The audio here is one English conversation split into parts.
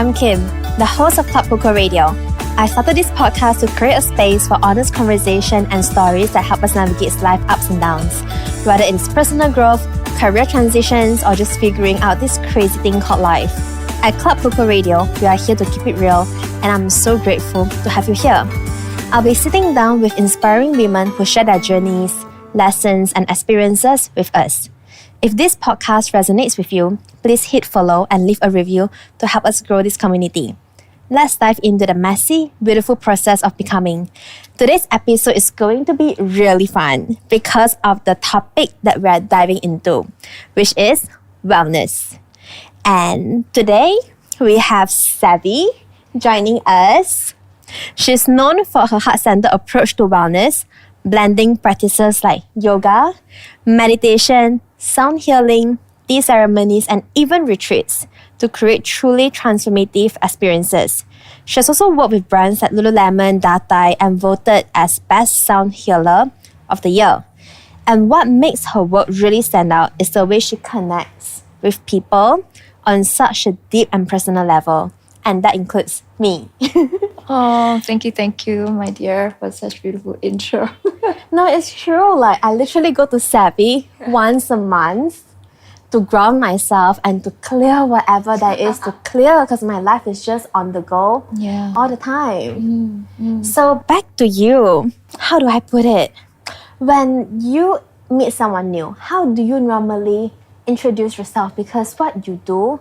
I'm Kim, the host of ClubCOCO Radio. I started this podcast to create a space for honest conversation and stories that help us navigate life's ups and downs, whether it's personal growth, career transitions, or just figuring out this crazy thing called life. At ClubCOCO Radio, we are here to keep it real, and I'm so grateful to have you here. I'll be sitting down with inspiring women who share their journeys, lessons, and experiences with us. If this podcast resonates with you, please hit follow and leave a review to help us grow this community. Let's dive into the messy, beautiful process of becoming. Today's episode is going to be really fun because of the topic that we're diving into, which is wellness. And today, we have Savvy joining us. She's known for her heart-centered approach to wellness, blending practices like yoga, meditation, sound healing, tea ceremonies, and even retreats to create truly transformative experiences. She has also worked with brands like Lululemon, Datai, and voted as Best Sound Healer of the Year. And what makes her work really stand out is the way she connects with people on such a deep and personal level. And that includes me. Oh, thank you, my dear, for such beautiful intro. No, it's true. Like, I literally go to Savvy once a month to ground myself and to clear whatever there is to clear, because my life is just on the go all the time. So back to you. How do I put it? When you meet someone new, how do you normally introduce yourself? Because what you do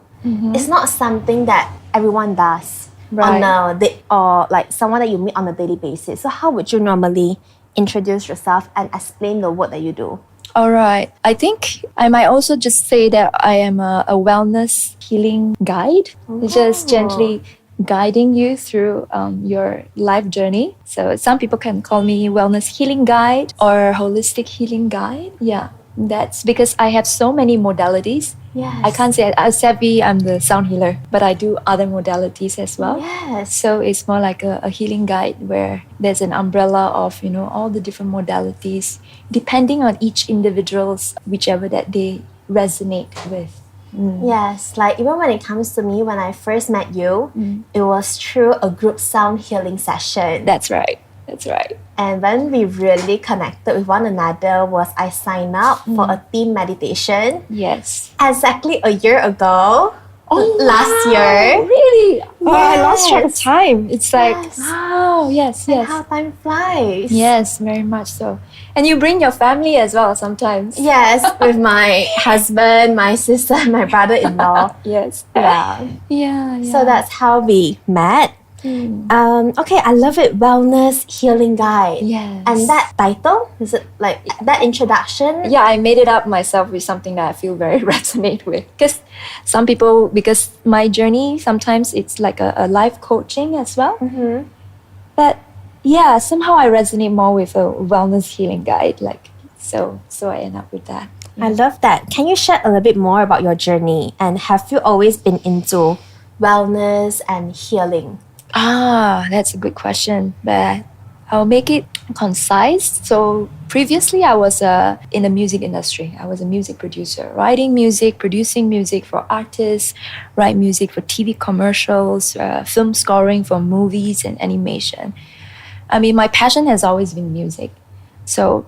is not something that everyone does or like someone that you meet on a daily basis. So how would you normally introduce yourself and explain the work that you do? All right. I think I might also just say that I am a wellness healing guide, just gently guiding you through your life journey. So some people can call me wellness healing guide or holistic healing guide. Yeah, that's because I have so many modalities. Yes. I can't say as Savvy, I'm the sound healer, but I do other modalities as well. Yes. So it's more like a healing guide where there's an umbrella of, all the different modalities, depending on each individual's, whichever that they resonate with. Yes, like even when it comes to me, when I first met you, it was through a group sound healing session. That's right. And when we really connected with one another was I signed up for a team meditation. Yes. Exactly a year ago. Last year. Really? Yes. Oh, I lost track of time. It's like, Yes. wow, yes. And how time flies. Yes, very much so. And you bring your family as well sometimes. Yes, with my husband, my sister, my brother-in-law. Yes. Yeah. So that's how we met. Okay, I love it. Wellness healing guide. Yes. And that title, is it like that introduction? Yeah, I made it up myself with something that I feel very resonate with. Because some people, because my journey, sometimes it's like a life coaching as well. But yeah, somehow I resonate more with a wellness healing guide. So I end up with that. Yeah. I love that. Can you share a little bit more about your journey? And have you always been into wellness and healing? That's a good question, but I'll make it concise. So previously I was in the music industry. I was a music producer, writing music, producing music for artists, write music for TV commercials, film scoring for movies and animation. I mean, my passion has always been music. So,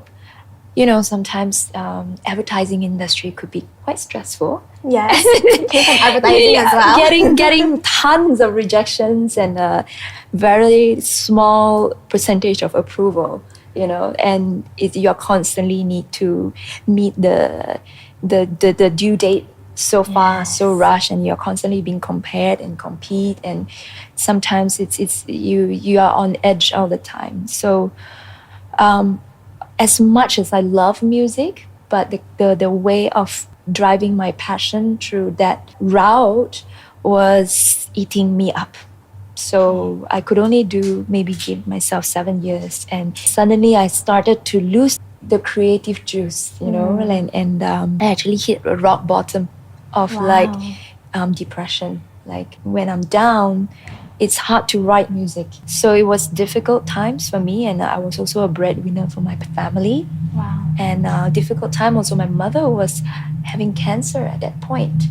sometimes advertising industry could be quite stressful. Yes, came from advertising as well. Getting tons of rejections and a very small percentage of approval, and you're constantly need to meet the due date so fast, so rushed, and you're constantly being compared and compete, and sometimes it's you are on edge all the time. So as much as I love music, but the way of driving my passion through that route was eating me up. So I could only give myself 7 years, and suddenly I started to lose the creative juice, and I actually hit a rock bottom of depression. Like when I'm down, it's hard to write music. So it was difficult times for me, and I was also a breadwinner for my family. Wow. And difficult time also, my mother was having cancer at that point.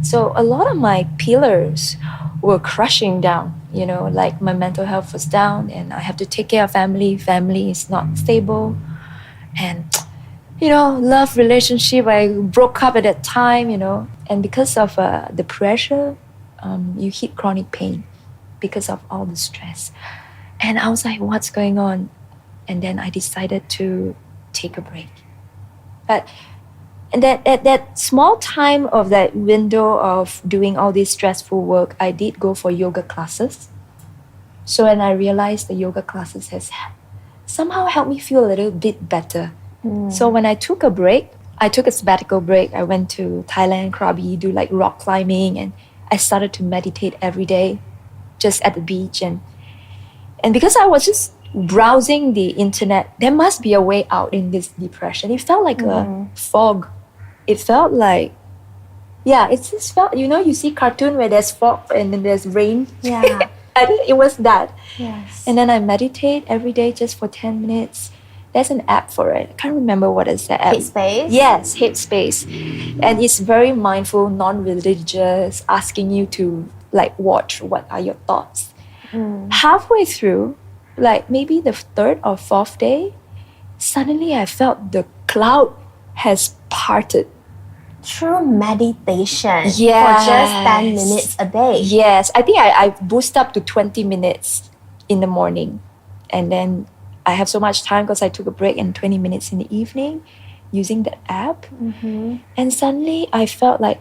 So a lot of my pillars were crushing down, you know, like my mental health was down and I have to take care of family is not stable, and you know, love relationship, I broke up at that time, you know, and because of the pressure, you hit chronic pain because of all the stress. And I was like, what's going on? And then I decided to take a break. But and that at that small time of that window of doing all this stressful work, I did go for yoga classes. So when I realized the yoga classes has somehow helped me feel a little bit better. So when I took a break, I took a sabbatical break. I went to Thailand, Krabi, do like rock climbing, and I started to meditate every day, just at the beach. And because I was just browsing the internet, there must be a way out in this depression. It felt like a fog. It felt like, yeah, it just felt, you know, you see cartoon where there's fog and then there's rain. Yeah. I think it was that. Yes. And then I meditate every day just for 10 minutes. There's an app for it. I can't remember what is the app. Headspace? Yes, Headspace. And it's very mindful, non-religious, asking you to like watch what are your thoughts. Halfway through, like maybe the third or fourth day, suddenly I felt the cloud has parted. True meditation for Yes. just 10 minutes a day. Yes, I think I boost up to 20 minutes in the morning. And then I have so much time because I took a break and 20 minutes in the evening using that app. And suddenly I felt like,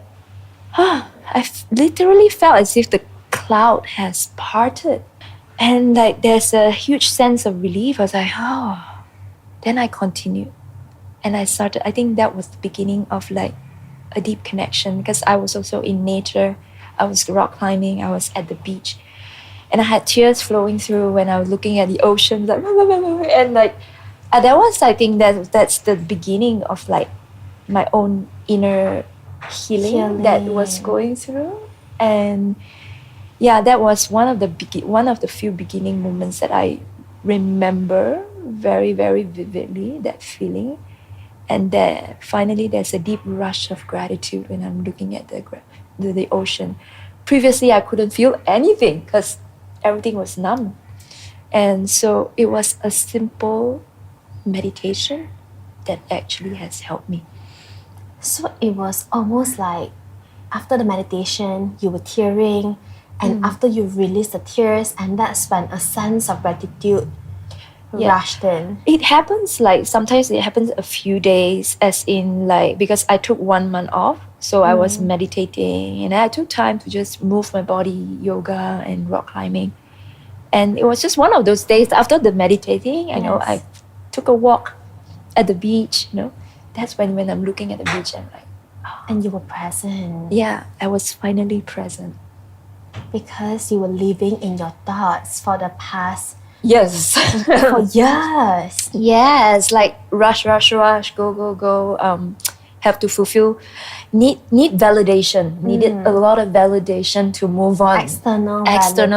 literally felt as if the cloud has parted. And like there's a huge sense of relief. I was like, oh. Then I continued. And I started, I think that was the beginning of like a deep connection because I was also in nature. I was rock climbing, I was at the beach. And I had tears flowing through when I was looking at the ocean, like, and like, that was, I think that's the beginning of like my own inner healing that was going through. And yeah, that was one of the few beginning moments that I remember very, very vividly, that feeling. And then finally there's a deep rush of gratitude when I'm looking at the ocean. Previously I couldn't feel anything because everything was numb. And so it was a simple meditation that actually has helped me. So it was almost like after the meditation, you were tearing, and after you released the tears, and that's when a sense of gratitude rushed in. It happens like sometimes it happens a few days, as in like because I took 1 month off, so I was meditating and I took time to just move my body, yoga and rock climbing. And it was just one of those days after the meditating, you know, I took a walk at the beach, you know. That's when I'm looking at the beach, I'm like, And you were present. yeah, I was finally present. Because you were living in your thoughts for the past Yes. for years. Yes, like rush, go. Have to fulfill, need validation. Needed a lot of validation to move on. External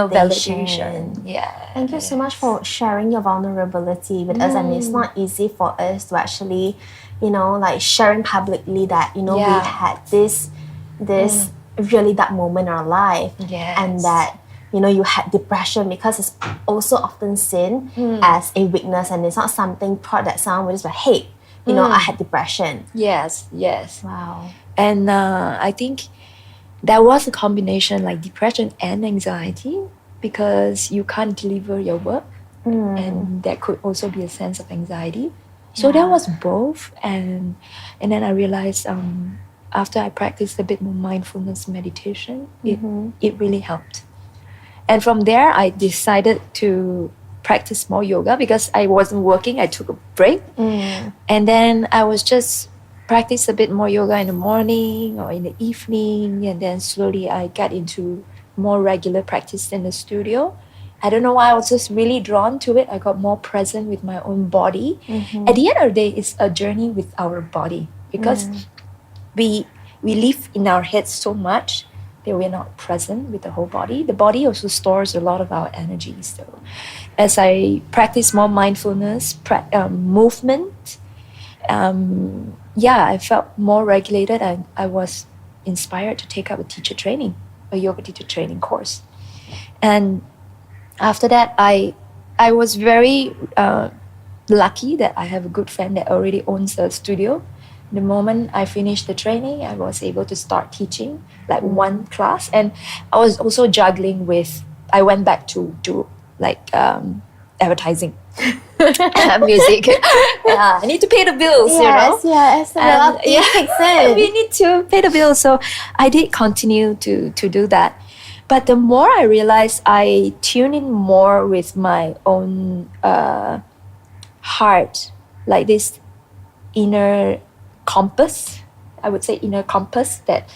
validation. Yeah. Thank you so much for sharing your vulnerability with us. And it's not easy for us to actually, you know, like sharing publicly that, you know, we had this really dark moment in our life. Yes. And that, you know, you had depression, because it's also often seen as a weakness, and it's not something that someone would just like, hey, you know, I had depression. Yes. Wow. And I think that was a combination, like depression and anxiety, because you can't deliver your work. And that could also be a sense of anxiety. So that was both. And then I realized after I practiced a bit more mindfulness meditation, it really helped. And from there, I decided to practice more yoga because I wasn't working. I took a break. And then I was just practice a bit more yoga in the morning or in the evening. And then slowly I got into more regular practice in the studio. I don't know why, I was just really drawn to it. I got more present with my own body. At the end of the day, it's a journey with our body, because we live in our heads so much that we're not present with the whole body. The body also stores a lot of our energy. So as I practice more mindfulness, movement, I felt more regulated, and I was inspired to take up a yoga teacher training course. And after that, I was very lucky that I have a good friend that already owns a studio. The moment I finished the training, I was able to start teaching like one class, and I was also juggling with. I went back to do like advertising, music. Yeah, I need to pay the bills, Yes, yes. Well, kicks in. we need to pay the bills. So I did continue to do that. But the more I realized, I tune in more with my own heart, like this inner compass. I would say inner compass, that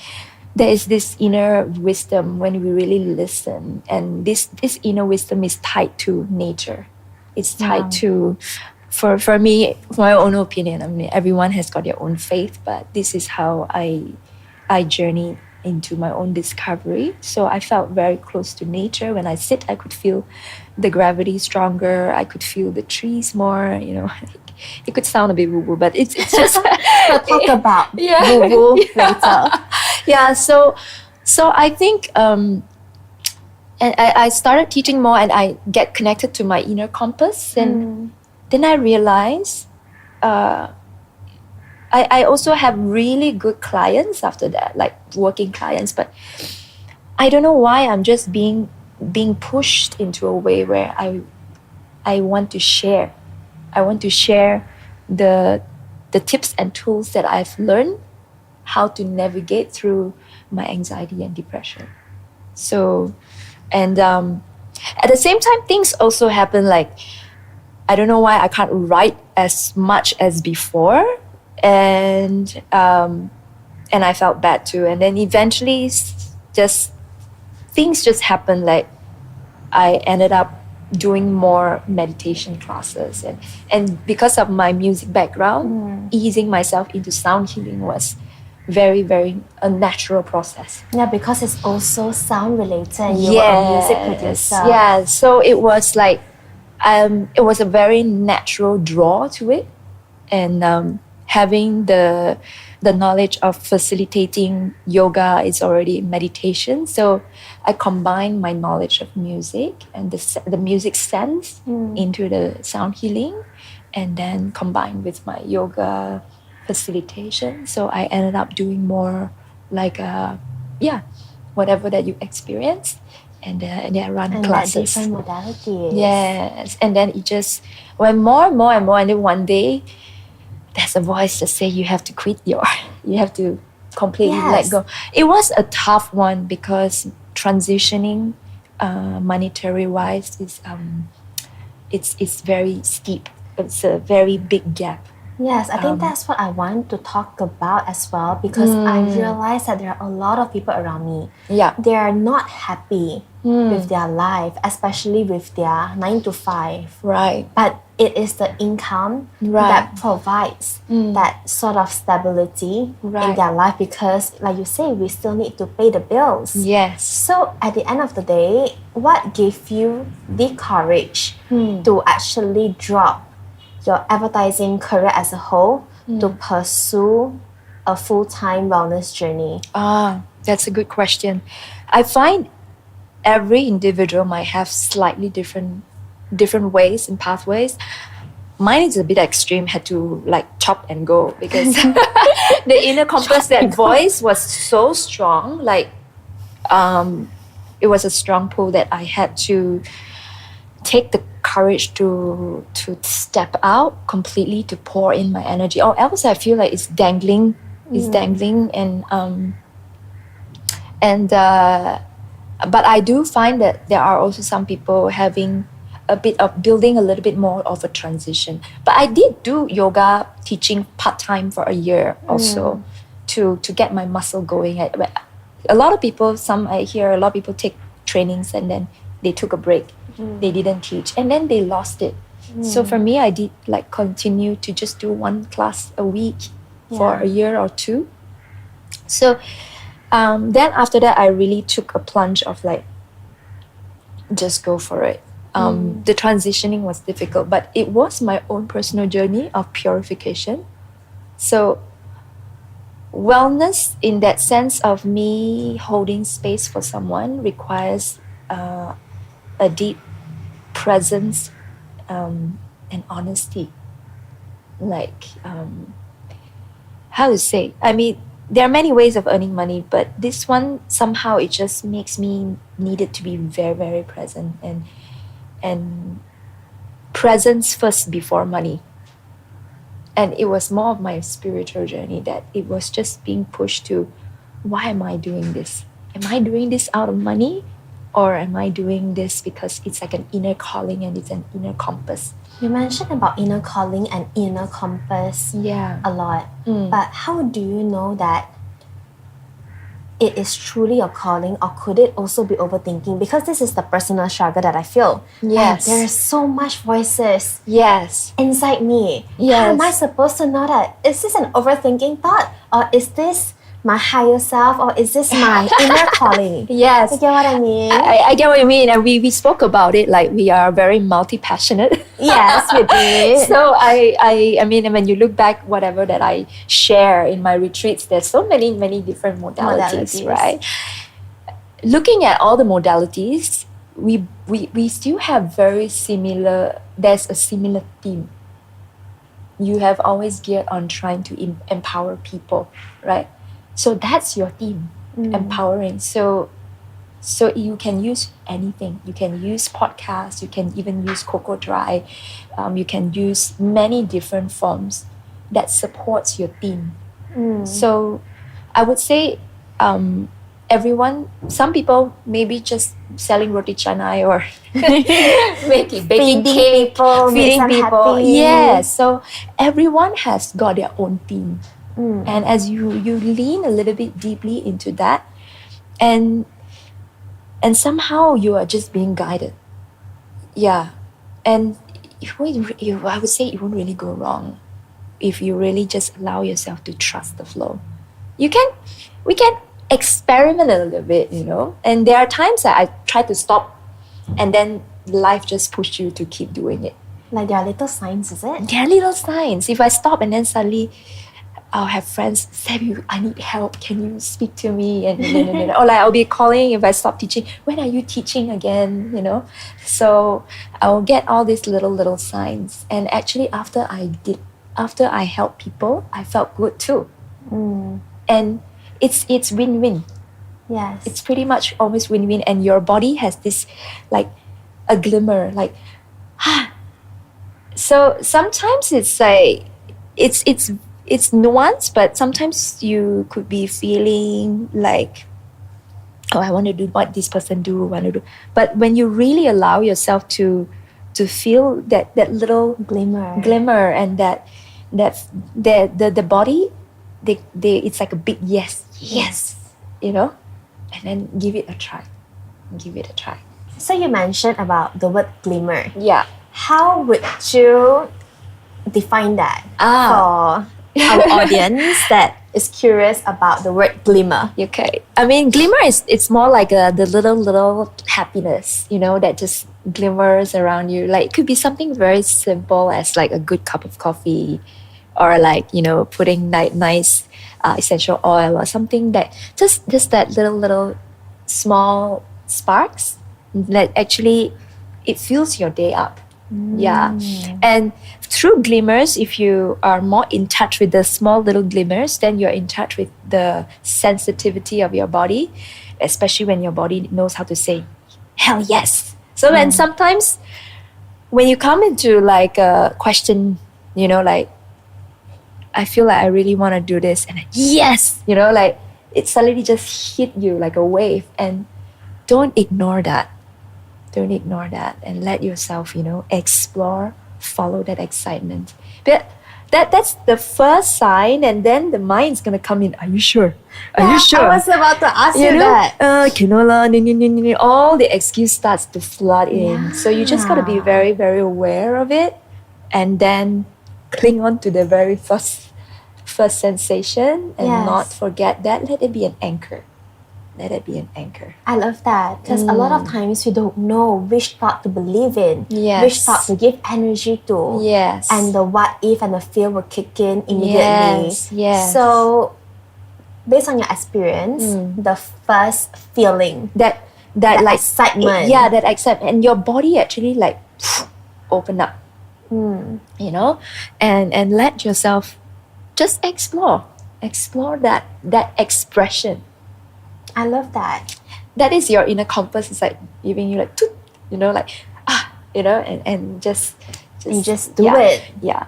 there is this inner wisdom when we really listen, and this inner wisdom is tied to nature. It's tied to, for me, my own opinion. I mean, everyone has got their own faith, but this is how I journeyed into my own discovery. So I felt very close to nature. When I sit, I could feel the gravity stronger. I could feel the trees more. You know, it could sound a bit woo-woo, but it's just We'll talk about Yeah. woo-woo later. yeah. So I think and I started teaching more, and I get connected to my inner compass, and then I realized I also have really good clients after that, like working clients, but I don't know why I'm just being pushed into a way where I want to share. I want to share the tips and tools that I've learned how to navigate through my anxiety and depression. So, and at the same time, things also happen. Like, I don't know why I can't write as much as before, and I felt bad too. And then eventually, just things just happened. Like, I ended up doing more meditation classes, and because of my music background, easing myself into sound healing was very, very a natural process. Yeah, because it's also sound related. And you were a music producer. Yeah, so it was like it was a very natural draw to it, and having the knowledge of facilitating yoga is already meditation. So I combine my knowledge of music and the music sense into the sound healing, and then combined with my yoga facilitation. So I ended up doing more like whatever that you experience, and then I run And classes. like different modalities. Yes, and then it just went more and more and more, and then one day there's a voice that say you have to quit you have to completely let go. It was a tough one because transitioning monetary wise is it's very steep. It's a very big gap. Yes, I think that's what I want to talk about as well, because I realize that there are a lot of people around me. Yeah. They are not happy with their life, especially with their 9 to 5. Right. But it is the income that provides that sort of stability in their life, because like you say, we still need to pay the bills. Yes. So at the end of the day, what gave you the courage to actually drop your advertising career as a whole to pursue a full-time wellness journey? That's a good question. I find every individual might have slightly different ways and pathways. Mine is a bit extreme, had to like chop and go, because the inner compass, that voice was so strong. Like it was a strong pull that I had to take the courage to step out completely, to pour in my energy, or else I feel like it's dangling, but I do find that there are also some people having a bit of building a little bit more of a transition. But I did do yoga teaching part-time for a year also to get my muscle going. A lot of people, I hear a lot of people take trainings and then they took a break. They didn't teach, and then they lost it. So for me, I did like continue to just do one class a week for a year or two. So then after that, I really took a plunge of like, just go for it. The transitioning was difficult, but it was my own personal journey of purification. So wellness, in that sense of me holding space for someone, requires a deep presence and honesty. Like, how to say? I mean, there are many ways of earning money, but this one somehow it just makes me needed to be very, very present and presence first before money. And it was more of my spiritual journey that it was just being pushed to, why am I doing this? Am I doing this out of money? Or am I doing this because it's like an inner calling and it's an inner compass? You mentioned about inner calling and inner compass a lot. But how do you know that it is truly a calling, or could it also be overthinking? Because this is the personal struggle that I feel. Yes. Like, there's so much voices Yes. inside me. Yes. How am I supposed to know that? Is this an overthinking thought? Or is this my higher self? Or is this my inner calling? Yes. You get what I mean? I get what you mean. And we spoke about it, like we are very multi-passionate. Yes, we did. So I mean, when you look back, whatever that I share in my retreats, there's so many different modalities, right? Looking at all the modalities, we still have very similar. There's a similar theme. You have always geared on trying to empower people, right? So that's your theme, empowering. So you can use anything. You can use podcasts. You can even use COCO Dry. You can use many different forms that supports your theme. So I would say everyone, some people maybe just selling roti canai or baking cake, feeding people. Happy. Yes. So everyone has got their own theme. And as you lean a little bit deeply into that, and somehow you are just being guided. Yeah. And I would say it won't really go wrong if you really just allow yourself to trust the flow. We can experiment a little bit, and there are times that I try to stop and then life just pushed you to keep doing it. Like, there are little signs, is it? There are little signs. If I stop and then suddenly I'll have friends say, I need help, can you speak to me? And or like I'll be calling if I stop teaching, when are you teaching again? So I'll get all these little signs. And actually after I helped people, I felt good too. And it's win-win. Yes. It's pretty much always win-win, and your body has this like a glimmer, like so sometimes it's like it's nuanced, but sometimes you could be feeling like, oh, I want to do what this person want to do. But when you really allow yourself to feel that little glimmer and that the body, they it's like a big yes, and then give it a try. So you mentioned about the word glimmer. Yeah. How would you define that for our audience that is curious about the word glimmer? Okay. I mean, glimmer it's more like the little happiness, that just glimmers around you. Like, it could be something very simple as like a good cup of coffee, or like, putting nice essential oil or something, that just that little small sparks that actually it fills your day up. Yeah. And through glimmers, if you are more in touch with the small little glimmers, then you're in touch with the sensitivity of your body, especially when your body knows how to say hell yes. So then sometimes when you come into like a question, like, I feel like I really want to do this, and then, yes, like it suddenly just hit you like a wave. And don't ignore that and let yourself explore, follow that excitement. But that's the first sign, and then the mind's gonna come in. Are you sure? I was about to ask you that. All the excuse starts to flood in. So you just gotta be very, very aware of it, and then cling on to the very first sensation, and not forget that. Let it be an anchor. I love that, because a lot of times we don't know which thought to believe in, which thought to give energy to, and the what if and the fear will kick in immediately. Yes. So based on your experience, the first feeling that that like excitement. Yeah, that excitement, and your body actually like open up, you know, and let yourself just explore that expression. I love that. That is your inner compass. It's like giving you like, toot, you know, like you know, and just You just do it. Yeah.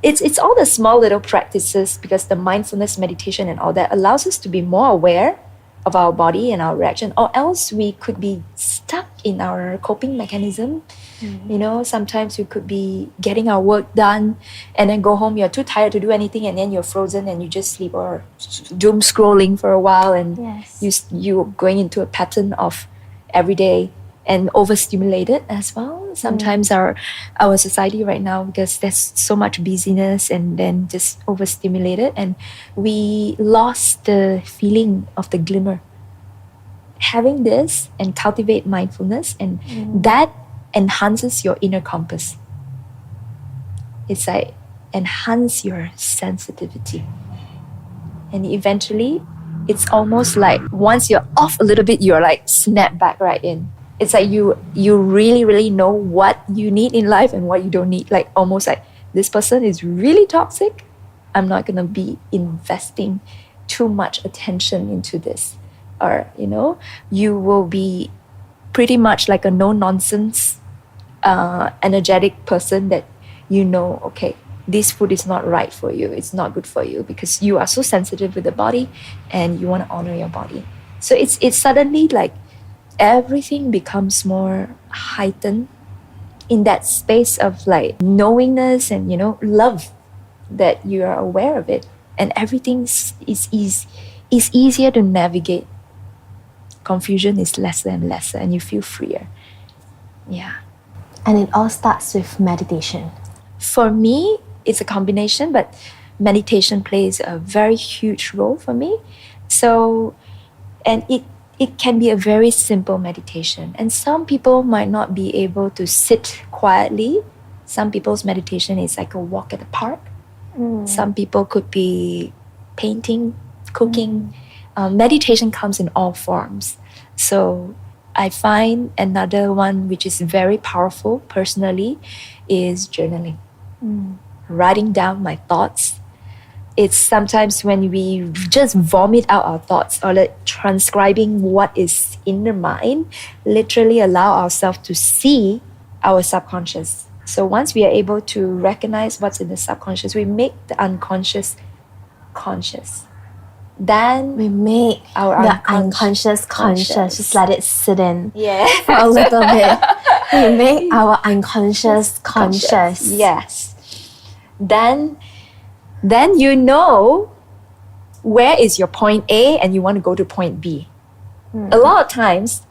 It's all the small little practices, because the mindfulness meditation and all that allows us to be more aware of our body and our reaction, or else we could be stuck in our coping mechanism. You know, sometimes we could be getting our work done and then go home, you're too tired to do anything, and then you're frozen and you just sleep or doom scrolling for a while, and Yes. you're going into a pattern of every day and overstimulated as well. Sometimes our society right now, because there's so much busyness and then just overstimulated, and we lost the feeling of the glimmer. Having this and cultivate mindfulness, and that enhances your inner compass. It's like enhance your sensitivity. And eventually, it's almost like once you're off a little bit, you're like snap back right in. It's like you really, really know what you need in life and what you don't need. Like almost like, this person is really toxic. I'm not gonna be investing too much attention into this. Or, you know, you will be pretty much like a no-nonsense, energetic person that you know, okay, this food is not right for you. It's not good for you, because you are so sensitive with the body and you want to honor your body. So it's suddenly like everything becomes more heightened in that space of like knowingness and, you know, love, that you are aware of it, and everything is easier to navigate. Confusion is lesser and lesser, and you feel freer. Yeah. And it all starts with meditation. For me, it's a combination, but meditation plays a very huge role for me. So, and it can be a very simple meditation. And some people might not be able to sit quietly. Some people's meditation is like a walk at the park. Some people could be painting, cooking. Meditation comes in all forms. So I find another one which is very powerful personally is journaling. Writing down my thoughts. It's sometimes when we just vomit out our thoughts, or like transcribing what is in the mind, literally allow ourselves to see our subconscious. So once we are able to recognize what's in the subconscious, we make the unconscious conscious. Then We make our the unconscious conscious. Just let it sit in for a little bit. We make our unconscious conscious. Yes. Then you know where is your point A and you want to go to point B. A lot of times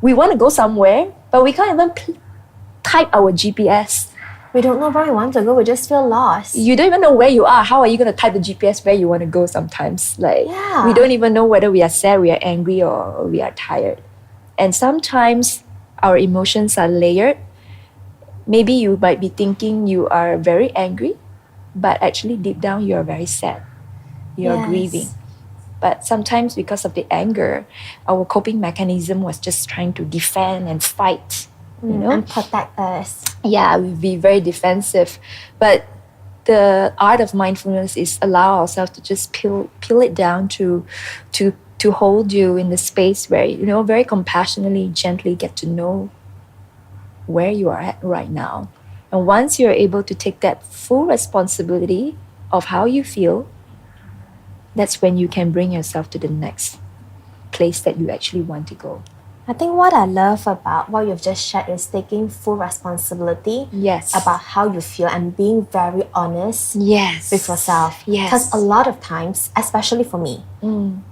we want to go somewhere, but we can't even type our GPS. We don't know where we want to go. We just feel lost. You don't even know where you are. How are you going to type the GPS where you want to go sometimes? Like, Yeah. we don't even know whether we are sad, we are angry, or we are tired. And sometimes our emotions are layered. Maybe you might be thinking you are very angry, but actually deep down you are very sad. You're Yes. grieving. But sometimes because of the anger, our coping mechanism was just trying to defend and fight. You know? And protect us. Yeah, we'll be very defensive. But the art of mindfulness is allow ourselves to just peel it down to hold you in the space where, you know, very compassionately, gently get to know where you are at right now. And once you're able to take that full responsibility of how you feel, that's when you can bring yourself to the next place that you actually want to go. I think what I love about what you've just shared is taking full responsibility Yes. about how you feel and being very honest Yes. with yourself. Yes. Because a lot of times, especially for me,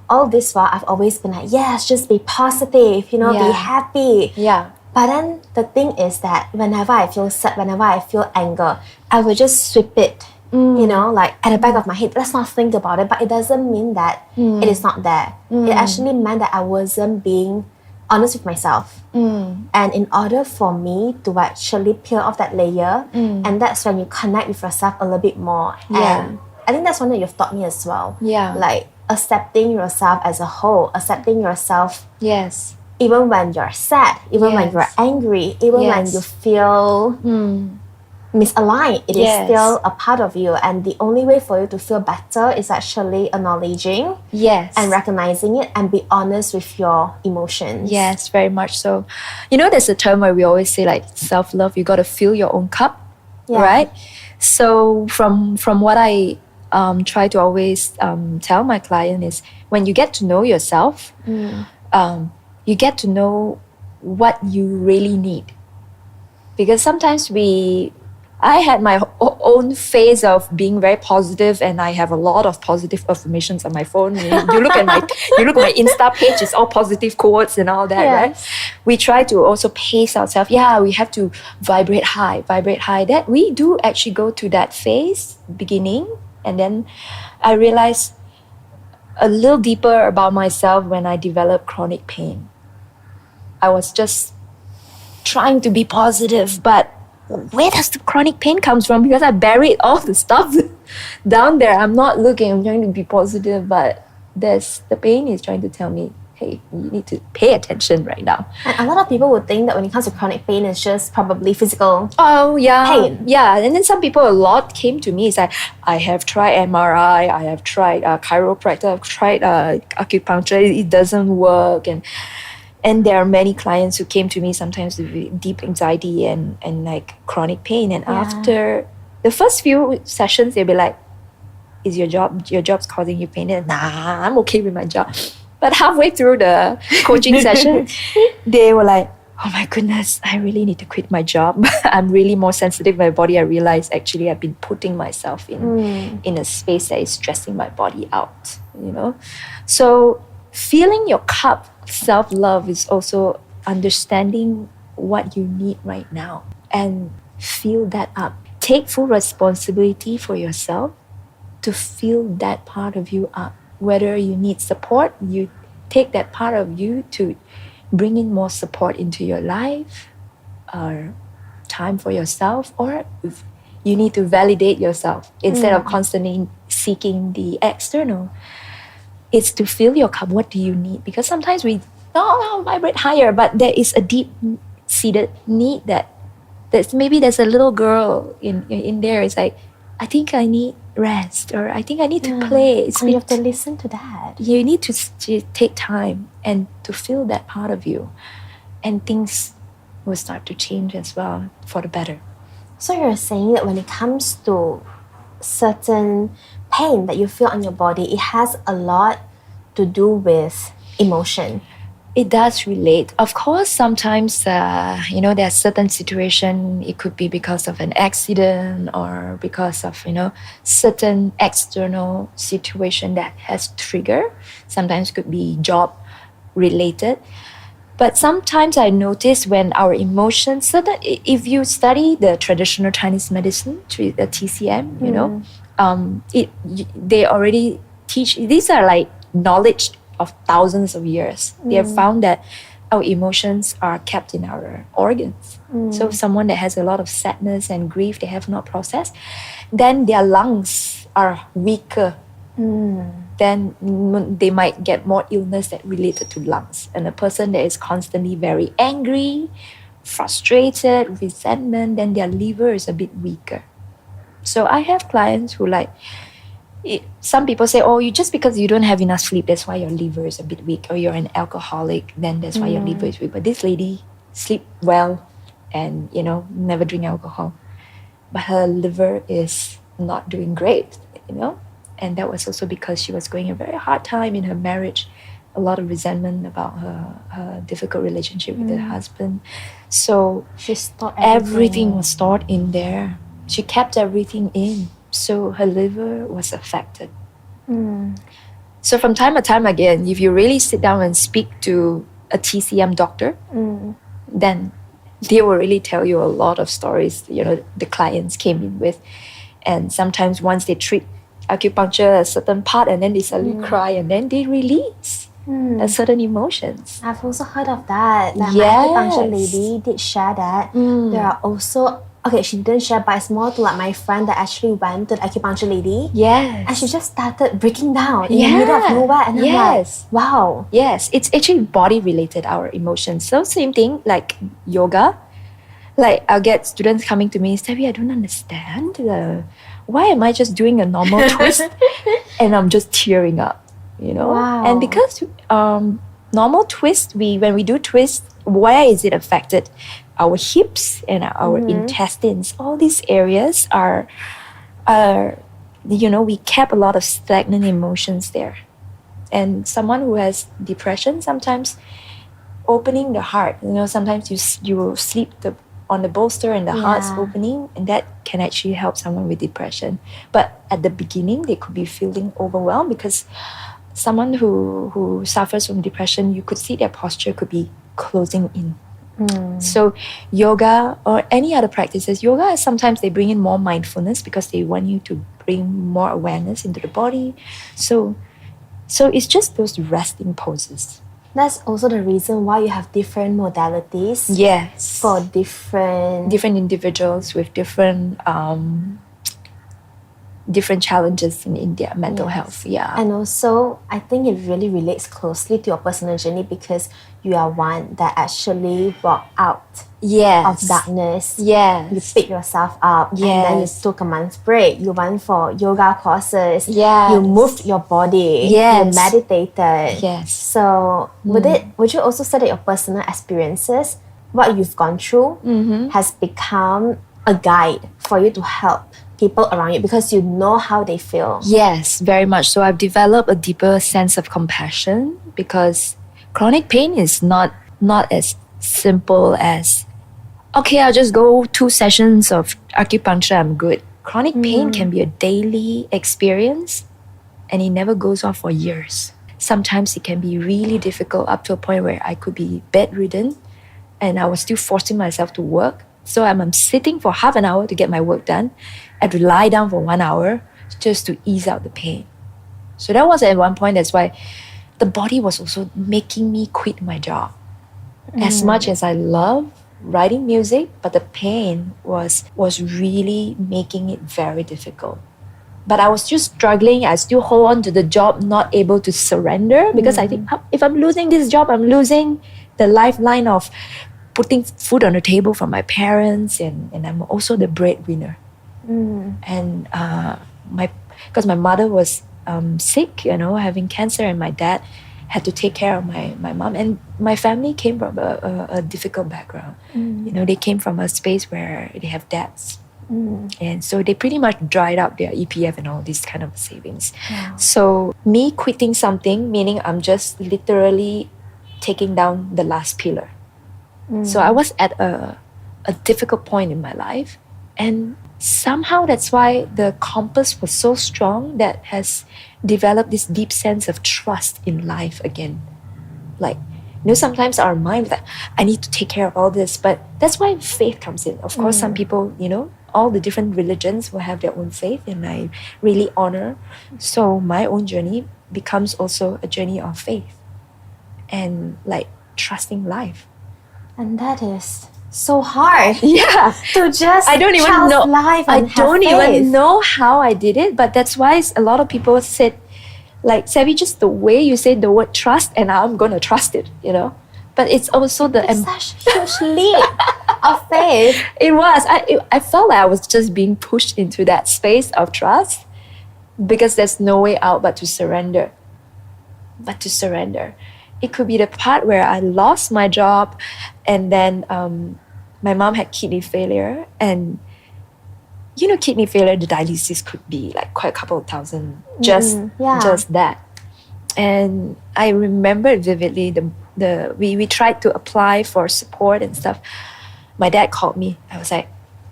all this while I've always been like, yes, just be positive, you know, be Yeah. happy. Yeah. But then the thing is that whenever I feel sad, whenever I feel anger, I will just sweep it, you know, like at the back of my head. Let's not think about it. But it doesn't mean that it is not there. It actually meant that I wasn't being honest with myself. And in order for me to actually peel off that layer, and that's when you connect with yourself a little bit more. Yeah. And I think that's one that you've taught me as well. Yeah. Like accepting yourself as a whole, accepting yourself Yes. even when you're sad, even when Yes. you're angry, even when Yes. you feel misaligned, it is Yes. still a part of you. And the only way for you to feel better is actually acknowledging Yes. and recognizing it and be honest with your emotions. Yes, very much so. You know, there's a term where we always say like self-love, you got to fill your own cup, Yeah. right? So from what I try to always tell my client is when you get to know yourself, you get to know what you really need. Because sometimes I had my own phase of being very positive, and I have a lot of positive affirmations on my phone. You look at my Insta page; it's all positive quotes and all that, right? Yes. We try to also pace ourselves. Yeah, we have to vibrate high. That we do actually go to that phase beginning, and then I realized a little deeper about myself when I developed chronic pain. I was just trying to be positive, but where does the chronic pain comes from? Because I buried all the stuff down there. I'm not looking, I'm trying to be positive, but the pain is trying to tell me, hey, you need to pay attention right now. And a lot of people would think that when it comes to chronic pain, it's just probably physical. Oh, yeah. Pain. Yeah. And then some people, a lot came to me. It's like, I have tried MRI, I have tried chiropractor, I've tried acupuncture, it doesn't work. And there are many clients who came to me sometimes with deep anxiety and like chronic pain. And after the first few sessions, they'll be like, is your job's causing you pain? And, nah, I'm okay with my job. But halfway through the coaching session, they were like, oh my goodness, I really need to quit my job. I'm really more sensitive to my body. I realized actually I've been putting myself in a space that is stressing my body out, you know? So filling your cup, self-love, is also understanding what you need right now and fill that up. Take full responsibility for yourself to fill that part of you up. Whether you need support, you take that part of you to bring in more support into your life, or time for yourself, or you need to validate yourself instead of constantly seeking the external. It's to fill your cup. What do you need? Because sometimes we vibrate higher, but there is a deep-seated need that's maybe there's a little girl in there. It's like, I think I need rest, or I think I need to play. And you have to listen to that. You need to take time and to feel that part of you, and things will start to change as well for the better. So you're saying that when it comes to certain pain that you feel on your body, it has a lot to do with emotion. It does relate. Of course, sometimes, there are certain situations, it could be because of an accident or because of, certain external situation that has triggered. Sometimes could be job related. But sometimes I notice when our emotions, if you study the traditional Chinese medicine, the TCM, they already teach, these are like knowledge of thousands of years. They have found that our emotions are kept in our organs. So someone that has a lot of sadness and grief they have not processed, then their lungs are weaker. Then they might get more illness that related to lungs. And a person that is constantly very angry, frustrated, resentment, then their liver is a bit weaker. So I have clients who some people say, just because you don't have enough sleep, that's why your liver is a bit weak, or you're an alcoholic, then that's why your liver is weak. But this lady sleep well and, never drink alcohol. But her liver is not doing great, And that was also because she was going a very hard time in her marriage, a lot of resentment about her difficult relationship with her husband. So She stored everything was stored in there. She kept everything in. So her liver was affected. So from time to time again, if you really sit down and speak to a TCM doctor, then they will really tell you a lot of stories, the clients came in with. And sometimes once they treat acupuncture a certain part, and then they suddenly cry, and then they release a certain emotions. I've also heard of that. Like Yes. my acupuncture lady did share that there are also okay, she didn't share, but it's more to like my friend that actually went to the acupuncture lady. Yes. And she just started breaking down in the middle of nowhere. And I'm like, wow. Yes, it's actually body related, our emotions. So same thing like yoga. Like I'll get students coming to me, Stevie, I don't understand. Why am I just doing a normal twist and I'm just tearing up, you know? Wow. And because normal twist, when we do twist, where is it affected? Our hips and our intestines, all these areas are, we kept a lot of stagnant emotions there. And someone who has depression, sometimes opening the heart, sometimes you will sleep on the bolster and the heart's opening, and that can actually help someone with depression. But at the beginning, they could be feeling overwhelmed because someone who suffers from depression, you could see their posture could be closing in. So yoga or any other practices, yoga sometimes they bring in more mindfulness because they want you to bring more awareness into the body. So it's just those resting poses. That's also the reason why you have different modalities. Yes. For different individuals with different challenges in their mental health. Yeah. And also, I think it really relates closely to your personal journey because you are one that actually walked out of darkness. Yes. You picked yourself up. Yes. And then you took a month's break. You went for yoga courses. Yes. You moved your body. Yes. You meditated. Yes. So would you also say that your personal experiences, what you've gone through, has become a guide for you to help people around you because you know how they feel? Yes, very much. So I've developed a deeper sense of compassion because chronic pain is not as simple as, okay, I'll just go 2 sessions of acupuncture, I'm good. Chronic pain can be a daily experience and it never goes off for years. Sometimes it can be really difficult up to a point where I could be bedridden and I was still forcing myself to work. So I'm sitting for half an hour to get my work done. I had to lie down for 1 hour just to ease out the pain. So that was at one point, that's why the body was also making me quit my job. As much as I love writing music, but the pain was really making it very difficult. But I was just struggling. I still hold on to the job, not able to surrender because I think if I'm losing this job, I'm losing the lifeline of putting food on the table for my parents, and I'm also the breadwinner. And because my mother was sick, having cancer, and my dad had to take care of my mom. And my family came from a difficult background. They came from a space where they have debts. And so they pretty much dried up their EPF and all these kind of savings. Wow. So me quitting something, meaning I'm just literally taking down the last pillar. So I was at a difficult point in my life, and somehow that's why the compass was so strong that has developed this deep sense of trust in life again. Like, sometimes our mind is like, I need to take care of all this, but that's why faith comes in. Of course, some people, all the different religions will have their own faith, and I really honor. So my own journey becomes also a journey of faith and like trusting life. And that is so hard. Yeah. To just I don't even know. Life I and don't have faith. even know how I did it, but that's why a lot of people said, like, Savvy, just the way you say the word trust, and I'm going to trust it, But it's also It's such a huge leap of faith. It was. I felt like I was just being pushed into that space of trust because there's no way out but to surrender. It could be the part where I lost my job, and then my mom had kidney failure, and kidney failure, the dialysis could be like quite a couple of thousand, just that. And I remember vividly we tried to apply for support and stuff. My dad called me. I was like,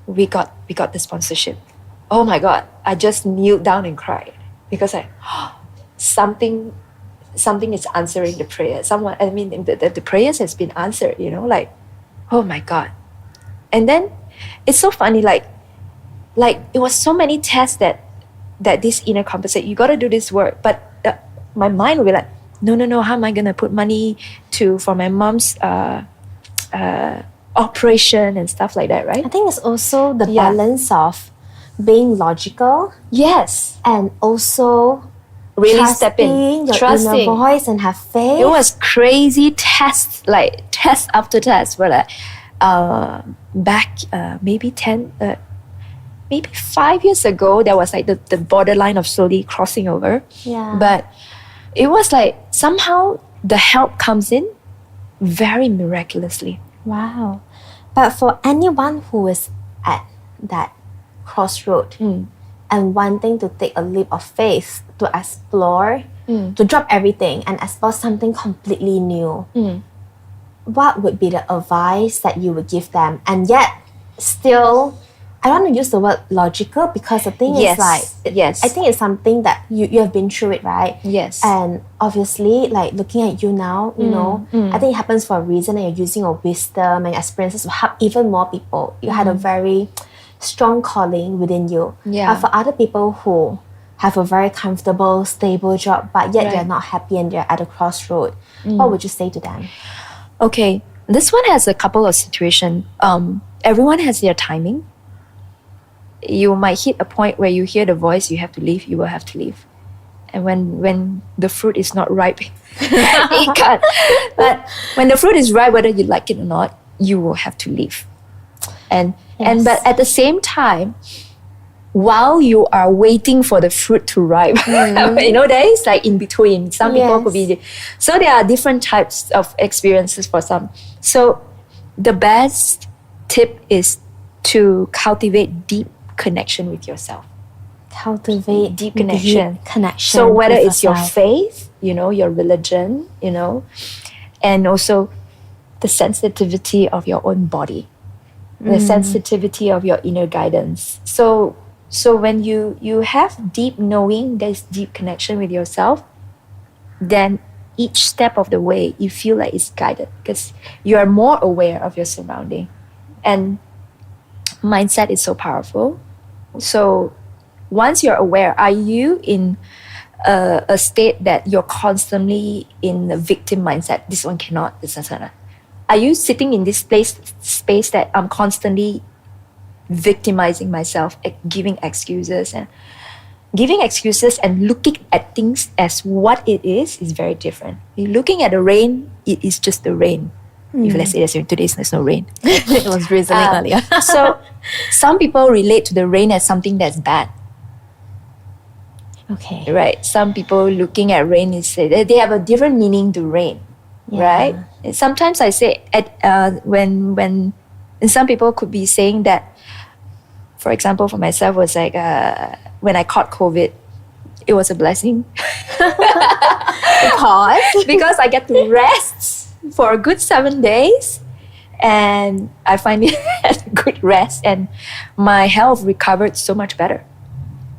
we got the sponsorship. Oh my God! I just kneeled down and cried because something is answering the prayer. The prayers has been answered, like, oh my God. And then it's so funny, like it was so many tests that this inner compass said, you got to do this work. But my mind would be like, no, how am I going to put money for my mom's operation and stuff like that, right? I think it's also the Yeah. balance of being logical Yes. and also Really step in. trusting your inner voice and have faith. It was crazy tests, like test after test. Where back maybe 5 years ago, there was like the borderline of slowly crossing over. Yeah. But it was like somehow the help comes in very miraculously. Wow. But for anyone who is at that crossroad and wanting to take a leap of faith to explore, to drop everything and explore something completely new, what would be the advice that you would give them? And yet, still, I don't want to use the word logical because the thing Yes. is like, Yes. I think it's something that you have been through it, right? Yes. And obviously, like looking at you now, you know, I think it happens for a reason and you're using your wisdom and experiences to help even more people. You had a very strong calling within you. Yeah. But for other people who have a very comfortable, stable job, but yet they're Right. not happy and they're at a crossroad, what would you say to them? Okay, this one has a couple of situations. Everyone has their timing. You might hit a point where you hear the voice, you have to leave, you will have to leave. And when the fruit is not ripe, it can't. But when the fruit is ripe, whether you like it or not, you will have to leave. And but at the same time, while you are waiting for the fruit to ripe, you know, there is like in between. Some people could be, so there are different types of experiences for some. So the best tip is to cultivate deep connection with yourself. Cultivate Deep connection. connection. So whether with it's your yourself. faith, you know, your religion, you know, and also the sensitivity of your own body, the sensitivity of your inner guidance. So when you have deep knowing, there's deep connection with yourself, then each step of the way you feel like it's guided because you are more aware of your surrounding. And mindset is so powerful. So once you're aware, are you in a state that you're constantly in a victim mindset? This one cannot, this one cannot. Are you sitting in this space that I'm constantly victimizing myself, giving excuses and looking at things as what it is very different. You're looking at the rain, it is just the rain. If let's say there's no rain. It was drizzling earlier. So some people relate to the rain as something that's bad. Okay. Right? Some people looking at rain they have a different meaning to rain. Right? And sometimes I say when and some people could be saying that, for example, for myself was like when I caught COVID, it was a blessing. Because I get to rest for a good 7 days, and I finally had a good rest, and my health recovered so much better.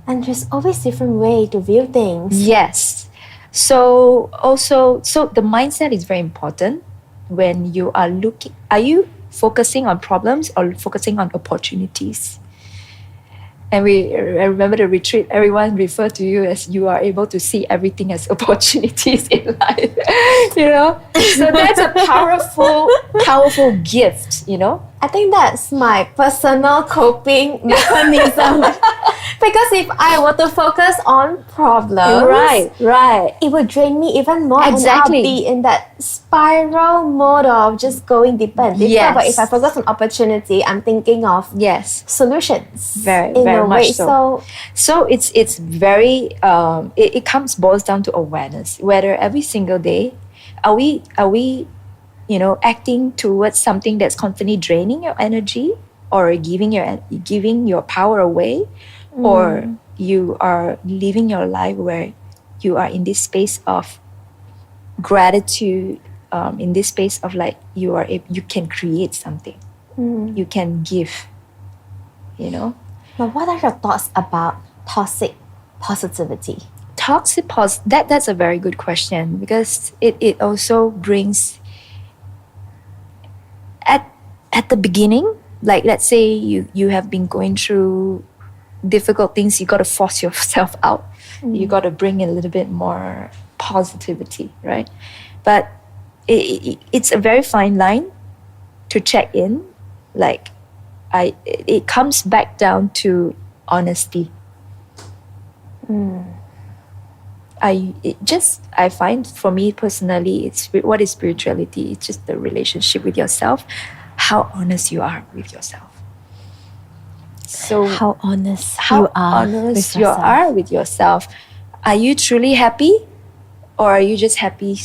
And there's always different way to view things. Yes. So the mindset is very important when you are looking. Are you focusing on problems or focusing on opportunities? And I remember the retreat, everyone referred to you as you are able to see everything as opportunities in life, you know? So that's a powerful gift, you know? I think that's my personal coping mechanism. Because if I were to focus on problems, Right. it would drain me even more. Exactly. And I'll be in that spiral mode of just going deeper and deeper. Yes. But if I focus on opportunity, I'm thinking of Yes. solutions. Very in a much way. so. So it's very it boils down to awareness. Whether every single day are we acting towards something that's constantly draining your energy or giving your power away, or you are living your life where you are in this space of gratitude, in this space of like you can create something, you can give, you know. But what are your thoughts about toxic positivity? That's a very good question, because it also brings at the beginning, like let's say you have been going through difficult things, you got to force yourself out. You got to bring in a little bit more positivity, right? But it's a very fine line to check in Like, it comes back down to honesty. I find, for me personally, what is spirituality? It's just the relationship with yourself, how honest you are with yourself. So How honest how you are honest with you yourself. are with yourself. Are you truly happy, or are you just happy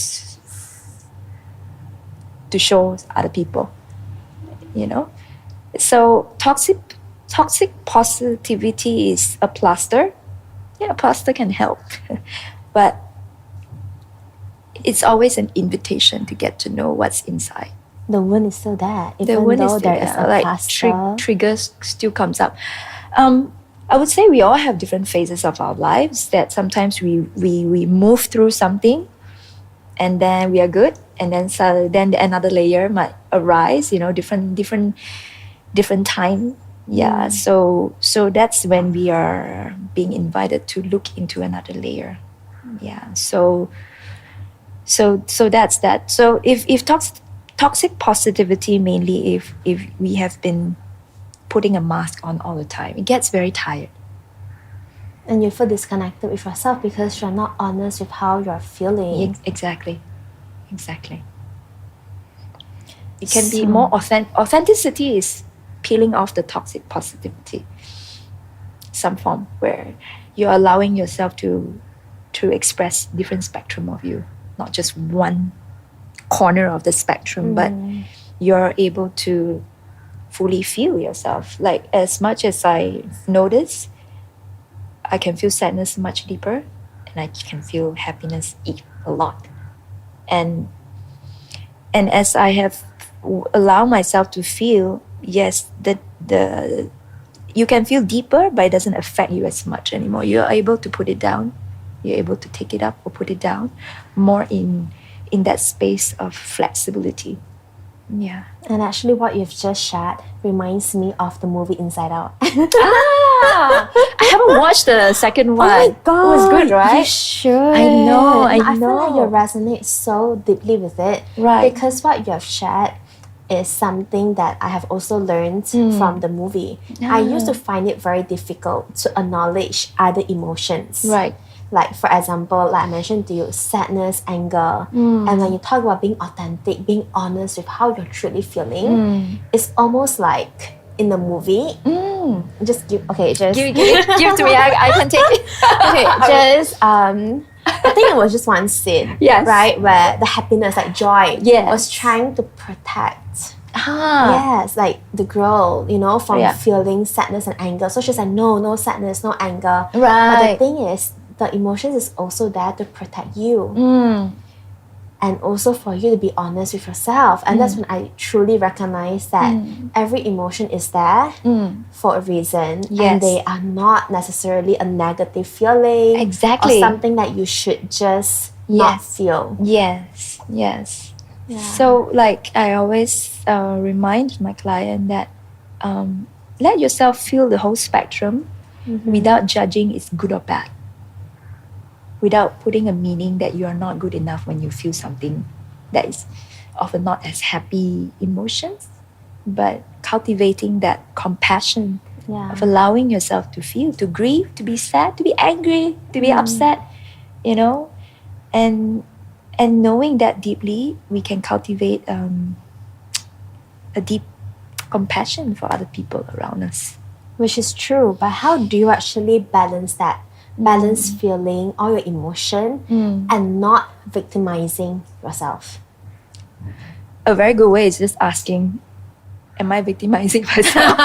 to show other people? You know, so toxic positivity is a plaster. Yeah, a plaster can help, but it's always an invitation to get to know what's inside. The wound is still there, The even one though is there is a like plaster. triggers still comes up. I would say we all have different phases of our lives, that sometimes we move through something and then we are good, and then another layer might arise, different time. Yeah, so that's when we are being invited to look into another layer. Yeah, so that's that. So if toxic positivity, mainly if we have been putting a mask on all the time, it gets very tired. And you feel disconnected with yourself because you're not honest with how you're feeling. Exactly. It can be more authenticity is peeling off the toxic positivity, some form where you're allowing yourself to express different spectrum of you, not just one corner of the spectrum, but you're able to fully feel yourself. Like, as much as I notice, I can feel sadness much deeper, and I can feel happiness a lot. And as I have allowed myself to feel, yes, the you can feel deeper, but it doesn't affect you as much anymore. You're able to put it down. You're able to take it up or put it down, more in that space of flexibility. Yeah. And actually, what you've just shared reminds me of the movie Inside Out. I haven't watched the second one. Oh my god, It was good, right? You should. I know. I feel like you resonate so deeply with it, Right. Because what you have shared is something that I have also learned from the movie. I used to find it very difficult to acknowledge other emotions. Right. Like, for example, like I mentioned to you, sadness, anger. And when you talk about being authentic, being honest with how you're truly feeling, it's almost like in the movie. Just give to me. I can take it. I think it was just one scene, Yes. right, where the happiness, like joy, Yes. was trying to protect. Yes, like the girl, from feeling sadness and anger. So she's like, no sadness, no anger. But the Right. thing is, the emotions is also there to protect you. And also for you to be honest with yourself. And that's when I truly recognize that every emotion is there for a reason. Yes. And they are not necessarily a negative feeling. Exactly. Or something that you should just not feel. Yes. Yeah. So, like, I always remind my client that let yourself feel the whole spectrum without judging it's good or bad. Without putting a meaning that you are not good enough when you feel something that is often not as happy emotions, but cultivating that compassion of allowing yourself to feel, to grieve, to be sad, to be angry, to be upset, and knowing that deeply, we can cultivate a deep compassion for other people around us. Which is true, but how do you actually balance that? Balance feeling all your emotion and not victimizing yourself. A very good way is just asking, am I victimizing myself?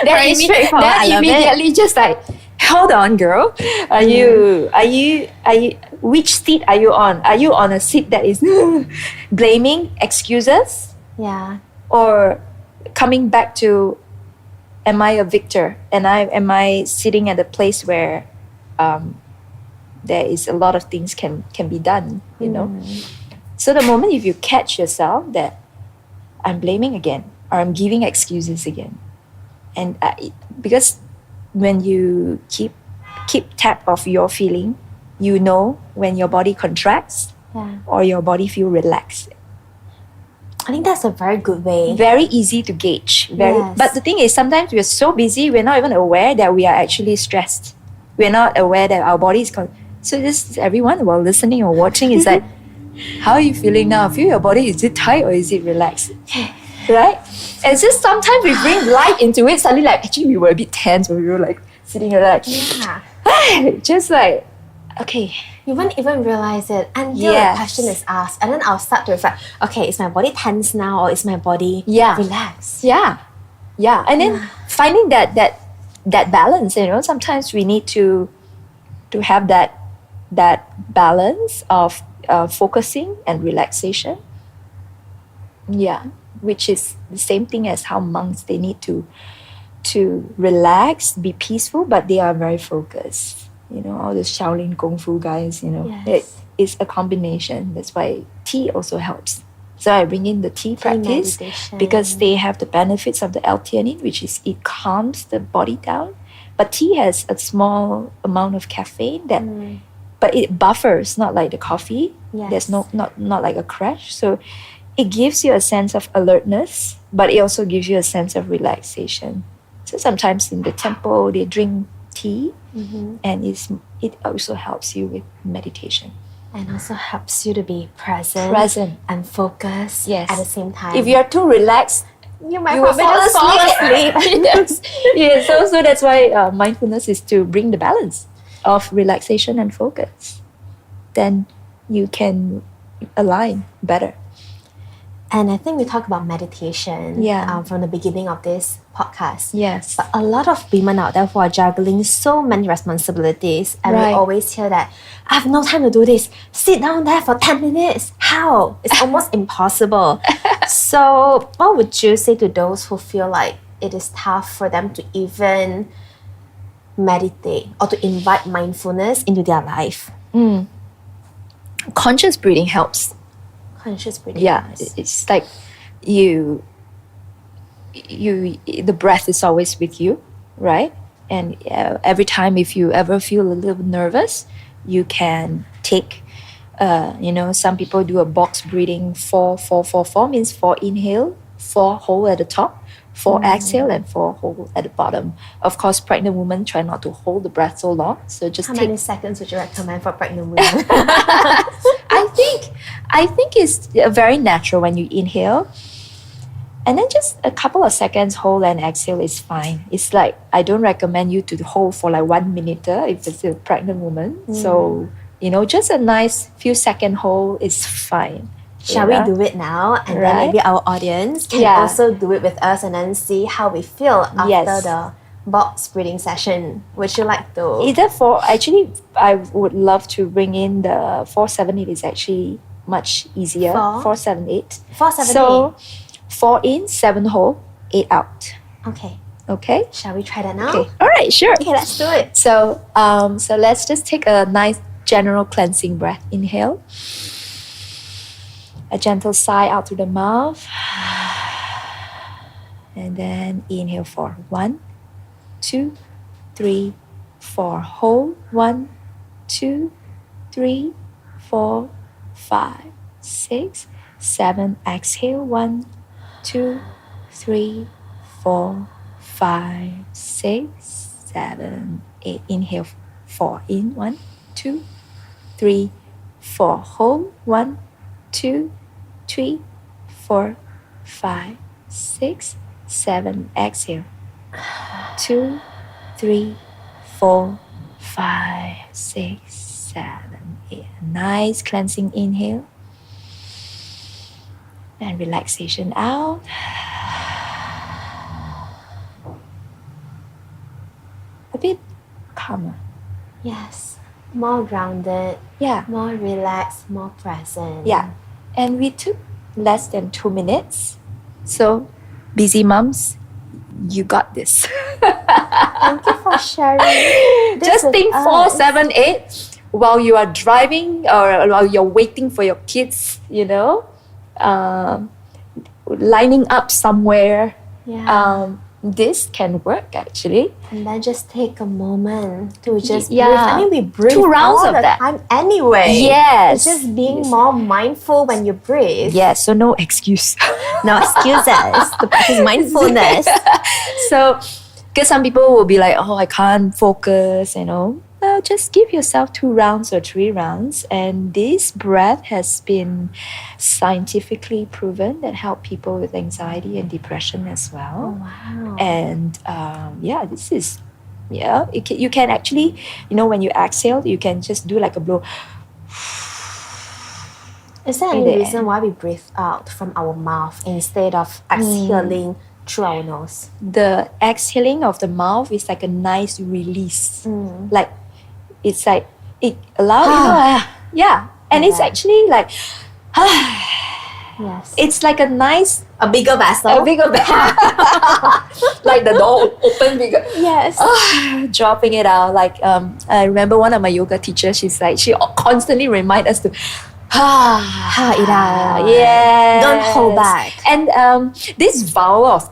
Very straightforward. I love it. Immediately just like, hold on, girl. Are you which seat are you on? Are you on a seat that is blaming, excuses? Yeah. Or coming back to, am I a victor? And am I sitting at a place where there is a lot of things can be done, So the moment if you catch yourself that I'm blaming again, or I'm giving excuses again, and because when you keep tap of your feeling, when your body contracts or your body feel relaxed. I think that's a very good way. Very easy to gauge. Yes. But the thing is, sometimes we're so busy, we're not even aware that we are actually stressed. We're not aware that our body is... So this is everyone while listening or watching is like, how are you feeling now? Feel your body, is it tight or is it relaxed? Right? And it's just sometimes we bring light into it, suddenly like, actually we were a bit tense when we were like sitting here like, just like, okay. You won't even realize it until the question is asked. And then I'll start to reflect, okay, is my body tense now or is my body relaxed? Yeah. And then finding that balance, sometimes we need to have that balance of focusing and relaxation. Yeah, which is the same thing as how monks, they need to relax, be peaceful, but they are very focused. All the Shaolin Kung Fu guys, it is a combination. That's why tea also helps. So I bring in the tea practice because they have the benefits of the L-theanine, which is it calms the body down. But tea has a small amount of caffeine but it buffers, not like the coffee. There's not like a crash. So it gives you a sense of alertness, but it also gives you a sense of relaxation. So sometimes in the temple, they drink tea, and it also helps you with meditation. And also helps you to be present and focused at the same time. If you're too relaxed, you might will fall asleep. Yes. So that's why mindfulness is to bring the balance of relaxation and focus. Then you can align better. And I think we talk about meditation from the beginning of this podcast. Yes. But a lot of women out there who are juggling so many responsibilities, and we always hear that, I have no time to do this. Sit down there for 10 minutes. How? It's almost impossible. So what would you say to those who feel like it is tough for them to even meditate or to invite mindfulness into their life? Conscious breathing helps. Conscious breathing. It's like the breath is always with you, right? And every time if you ever feel a little nervous, you can take some people do a box breathing. 4 means 4 inhale, 4 hold at the top, 4 exhale, and 4 hold at the bottom. Of course, pregnant women try not to hold the breath so long. So just how many seconds would you recommend for pregnant women? I think it's very natural when you inhale. And then just a couple of seconds hold and exhale is fine. It's like, I don't recommend you to hold for like 1 minute if it's a pregnant woman. So, just a nice few second hold is fine. Shall we do it now? And then maybe our audience can also do it with us and then see how we feel after the box breathing session. Would you like to? I would love to bring in the 4-7-8 is actually much easier. 4-7-8. 4-7-8. So 4 in, 7 hold, 8 out. Okay. Shall we try that now? Okay. All right, sure. Okay, let's do it. So let's just take a nice general cleansing breath. Inhale. A gentle sigh out through the mouth. And then inhale for 1, 2, 3, 4. Hold 1, 2, 3, 4, 5, 6, 7. Exhale 1, 2, 3, 4, 5, 6, 7, 8. Inhale 4 in 1, 2, 3, 4. Hold 1, 2, 3, 4, 5, 6, 7. Exhale 2, 3, 4, 5, 6, 7, 8. Nice cleansing inhale and relaxation out. A bit calmer. Yes, more grounded. More relaxed, more present. And we took less than 2 minutes. So, busy moms, you got this. Thank you for sharing. Just think 4-7-8 while you are driving or while you're waiting for your kids, lining up somewhere. this can work actually. And then just take a moment to just Yeah. breathe. I mean, we breathe 2 rounds all of the that. time anyway. Yes. It's just being more mindful when you breathe. Yeah, so no excuse. No excuses to practice mindfulness. So, because some people will be like, oh, I can't focus, Well, just give yourself 2 rounds or 3 rounds. And this breath has been scientifically proven that help people with anxiety and depression as well. Wow. And this is, you can actually, when you exhale, you can just do like a blow. Is there any reason why we breathe out from our mouth instead of exhaling through our nose? The exhaling of the mouth is like a nice release. Like, it's like, it allows, and it's actually like, yes. it's like a nice, A bigger vessel. like the door open bigger. Yes. Dropping it out. Like, I remember one of my yoga teachers, she constantly remind us to, it out. yeah, Don't hold back. And this vowel of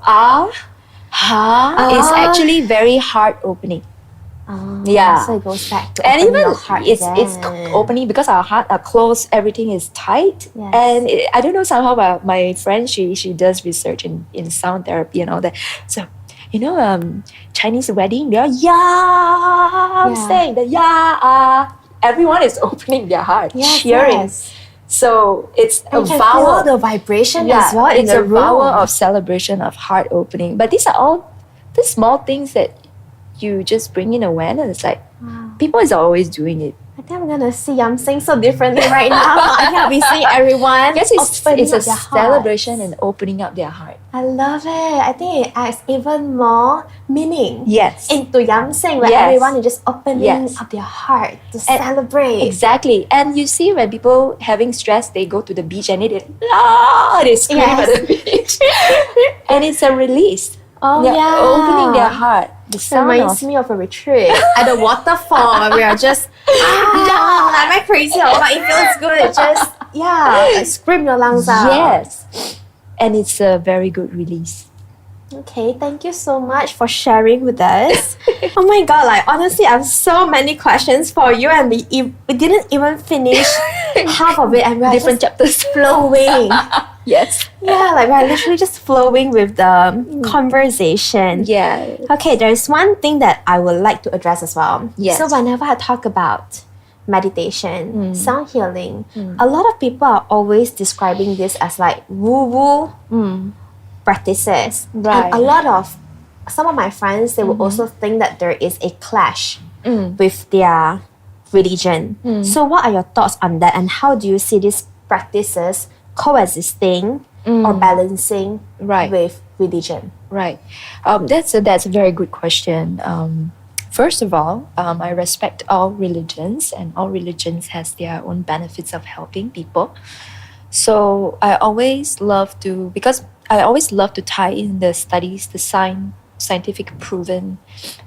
is actually very heart opening. Yeah. So it goes back to And open even your heart it's again. opening because our heart are closed, everything is tight. Yes. And I don't know, somehow my friend, she does research in sound therapy and all that. So, Chinese wedding, they're saying that everyone is opening their heart, cheering. Yes. So it's a And you can vowel. feel the vibration as well in It's the a vowel room. of celebration of heart opening. But these are all the small things that you just bring in awareness. Like, people is always doing it. I think I'm gonna see I'm saying so differently right now. I think I'll be seeing everyone. I guess it's opening a up their hearts. celebration and opening up their heart. I love it. I think it adds even more meaning Yes. into Yamseng, where Yes. everyone is just opening Yes. up their heart to And- celebrate. Exactly. And you see when people having stress, they go to the beach and they scream Yes. at the beach. And it's a release. Oh, They're yeah. opening their heart. The sound Reminds of me of a retreat at the waterfall where we are just am I crazy or what? It feels good. Just like scream your lungs out. yes. And it's a very good release. Okay, thank you so much for sharing with us. Oh my god, like honestly, I have so many questions for you, and we didn't even finish half of it, and we're Different just chapters. flowing. Yes. Yeah, like we're literally just flowing with the conversation. Yeah. Okay, there's one thing that I would like to address as well. Yes. So whenever I talk about meditation, sound healing, a lot of people are always describing this as like woo-woo practices. Right. And a lot of some of my friends, they will also think that there is a clash with their religion. So what are your thoughts on that, and how do you see these practices coexisting or balancing Right. with religion? Right. That's a very good question. First of all, I respect all religions, and all religions has their own benefits of helping people. So I always love to tie in the studies, the scientific proven